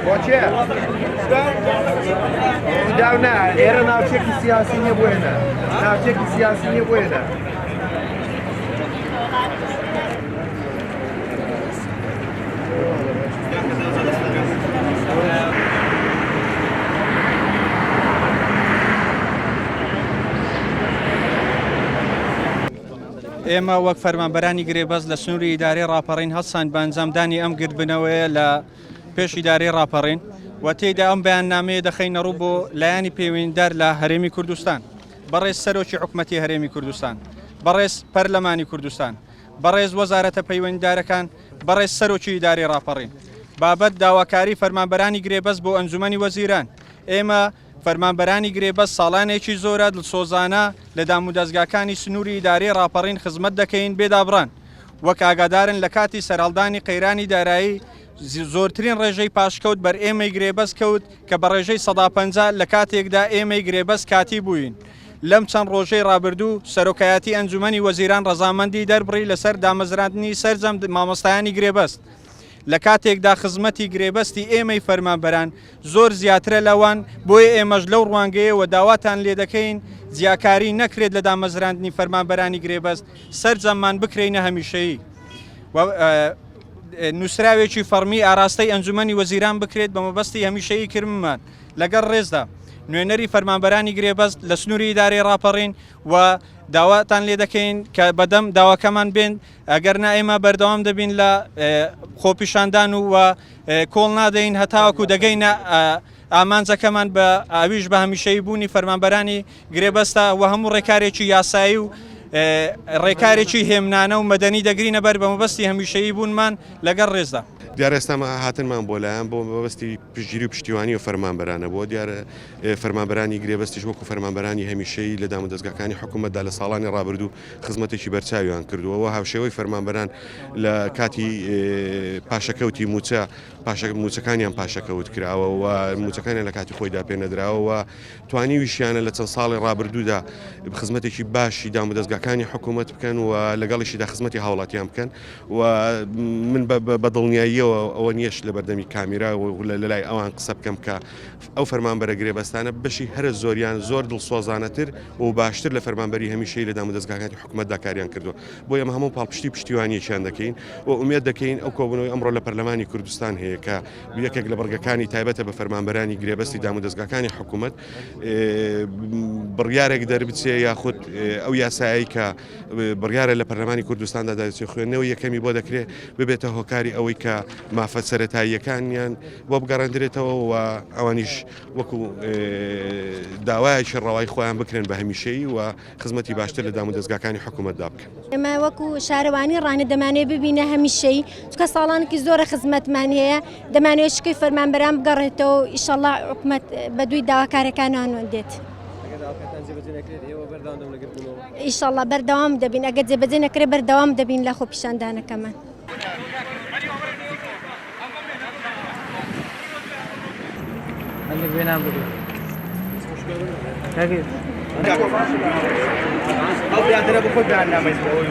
بۆچێ داونا ئێرە ناوچێکی سیاسی نییە بۆێنە ناوچێکی سیاسی نییە بۆێنە ئێمە وەک فەرمانبەرانی گرێبەست لە سنووری ئیدارەی ڕاپەڕین هەڵسان بە ئەنجامدانی ئەم گرتبنەوەیە لە پێش ئیدارەی ڕاپەڕین و تێیدا ئەم بەیاننامەیە دەخەینە ڕوو بۆ لایانی پەیوەندیدار لە هەرێمی کوردستان بەڕێز سەرۆکی حکوومەتی هەرێمی کوردستان بەڕێز پەرلەمانی کوردستان بەڕێز وەزارەتە پەیوەندیدارەکان بەڕێز سەرۆکی ئیدارەی ڕاپەڕین بابەت داواکاری فەرمانبەرانی گرێبەست بۆ ئەنجومەنی وەزیران ئێمە فەرمانبەرانی گرێبەست ساڵانێکی زۆرە سۆزانە لە دامودەستگاکانی سنووری ئیدارەی ڕاپەڕین خزمەت دەکەین بێدابڕان وەک ئاگادارن لە کاتی سەرهەڵدانی قەیرانی دارایی زۆرترین ڕێژەی پاشکەوت بەر ئێمەی گرێبەست کەوت کە بە ڕێژەی 150 لە کاتێکدا ئێمەی گرێبەست کاتی بووین لەم چەند ڕۆژەی ڕابردوو سەرۆکایەتی ئەنجومەنی وەزیران ڕەزامەندی دەربڕی لەسەر دامەزراندنی سەرجەم مامۆستایانی گرێبەست لە کاتێکدا خزمەتی گرێبەستی ئێمەی فەرمانبەران زۆر زیاترە لەوان بۆیە ئێمەش لەو ڕوانگەیەوە داواتان لێ دەکەین جیاکاری نەکرێت لە دامەزراندنی فەرمانبەرانی گرێبەست سەرجەممان بکرێنە هەمیشەیی نووسراوێکی فەرمی ئاراستەی ئەنجومەنی وەزیران بکرێت بە مەبەستی هەمیشەیی کرممان لەگەڵ ڕێزدا نوێنەری فەرمانبەرانی گرێبەست لە سنووری ئیدارەی ڕاپەڕین و داواتان لێ دەکەین کە بەدەم داواکەمان بێن ئەگەر نا ئێمە بەردەوام دەبین لە خۆپیشاندان و کۆڵ نادەین هەتاوەکو دەگەینە ئامانجەکەمان بە ئاویش بە هەمیشەیی بوونی فەرمانبەرانی گرێبەستە و هەموو ڕێکارێکی یاسایی و ڕێکارێکی هێمنانە و مەدەنی دەگرینە بەر بە مەبەستی هەمیشەیی بوونمان لەگەڵ ڕێزدا دیارە ئێستامە هاتنمان بۆ لایەن بۆ مەبەستی پشتگیری و پشتیوانی و فەرمانبەرانە بۆ دیارە فەرمانبەرانی گرێبەستیش وەکو فەرمانبەرانی هەمیشەیی لە دامودەستگاکانی حکوومەتدا لە ساڵانی ڕابردوو خزمەتێکی بەرچاویان کردووە هاوشێوەی فەرمانبەران لە کاتی پاشەکەوتی موچەکانیان پاشەکەوت کراوە و موچەکانیان لە کاتی خۆیدا پێ نەدراوە و توانیویشیانە لە چەند ساڵی ڕابردوودا خزمەتێکی باشی دامودەستگاکانی حکوومەت بکەن و لەگەڵیشیدا خزمەتی هاوڵاتیان بکەن و من بە دڵنیایی ئەوە نیەش لە بەردەمی کامیرا و لە لای ئەوان قسە بکەم کە ئەو فەرمانبەرە گرێبەستانە بەشی هەرە زۆریان زۆر دڵسۆزانەتر و باشتر لە فەرمانبەری هەمیشەی لە دامودەستگاکانی حکوومەتدا کاریان کردووە بۆ ئێمە هەموو پاڵپشتی پشتیوانیەکیان دەکەین و ئومێد دەکەین ئەو کۆبوونەوەی ئەمڕۆ لە پەرلەمانی کوردستان هەیە کە یەکێک لە بەڕگەکانی تایبەتە بە فەرمانبەرانی گرێبەستی دامودەستگاکانی حکوومەت بڕیارێک دەربچێ یاخود ئەو یاسایی کە بڕیارە لە پەرلەمانی کوردستاندا دەچێت خوێندنەوەی یەکەمی بۆ دەکرێت ببێتە هۆکاری ئەوەی کە مافەت سەرەتاییەکانیان بۆ بگەڕێنرێتەوە و ئەوانیش وەکو داوایەکی ڕەوای خۆیان بکرێن بە هەمیشەیی و خزمەتی باشتر لە دامودەستگاکانی حکوومەتدا بکەن. ئێمە وەکو شارەوانی ڕانە دەمانێت ببینە هەمیشەی چکە ساڵانێکی زۆرە خزمەتمان هەیە دەمانوێت شکی فەرمانبەران بگەڕێتەوە ئیشەڵڵا حکوومەت بەدووی داواکارەکانان دێت. ئیشەڵڵا بەردەوام دەبین ئەگەر جێبەجێ نەکرێت بەردەوام دەبین لە خۆپیشاندانەکەمان. عندك بينام بدو كيف أو بيعترفوا كل بأننا ما يسوون